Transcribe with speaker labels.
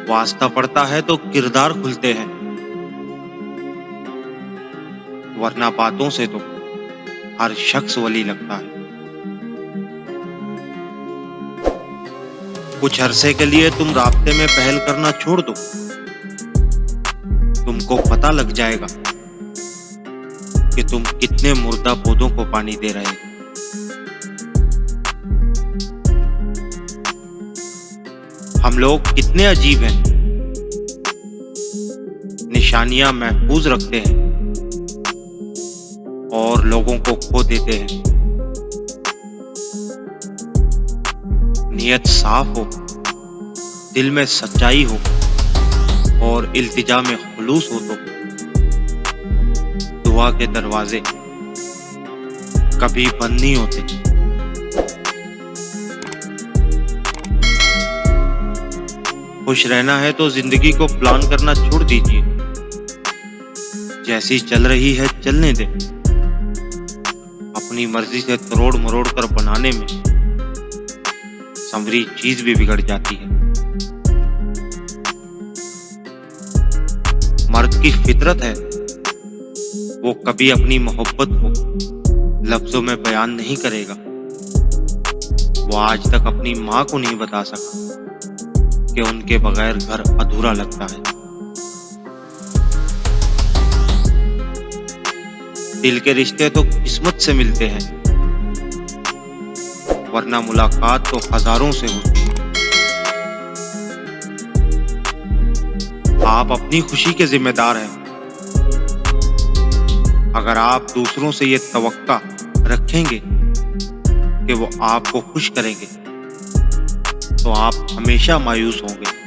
Speaker 1: वास्ता पड़ता है तो किरदार खुलते हैं, वरना बातों से तो हर शख्स वली लगता है। कुछ अरसे के लिए तुम राब्ते में पहल करना छोड़ दो, तुमको पता लग जाएगा कि तुम कितने मुर्दा पौधों को पानी दे रहे हो। हम लोग कितने अजीब हैं, निशानियां महफूज रखते हैं और लोगों को खो देते हैं। नियत साफ हो, दिल में सच्चाई हो और इल्तिजा में खुलूस हो तो दुआ के दरवाजे कभी बंद नहीं होते। खुश रहना है तो जिंदगी को प्लान करना छोड़ दीजिए, जैसी चल रही है चलने दे। अपनी मर्जी से तोड़ मरोड़ कर बनाने में संवरी चीज भी बिगड़ जाती है। मर्द की फितरत है, वो कभी अपनी मोहब्बत को लफ्जों में बयान नहीं करेगा। वो आज तक अपनी माँ को नहीं बता सका कि उनके बगैर घर अधूरा लगता है। दिल के रिश्ते तो किस्मत से मिलते हैं, वरना मुलाकात तो हजारों से होती है। आप अपनी खुशी के जिम्मेदार हैं। अगर आप दूसरों से ये तवक्का रखेंगे कि वो आपको खुश करेंगे, तो आप हमेशा मायूस होंगे।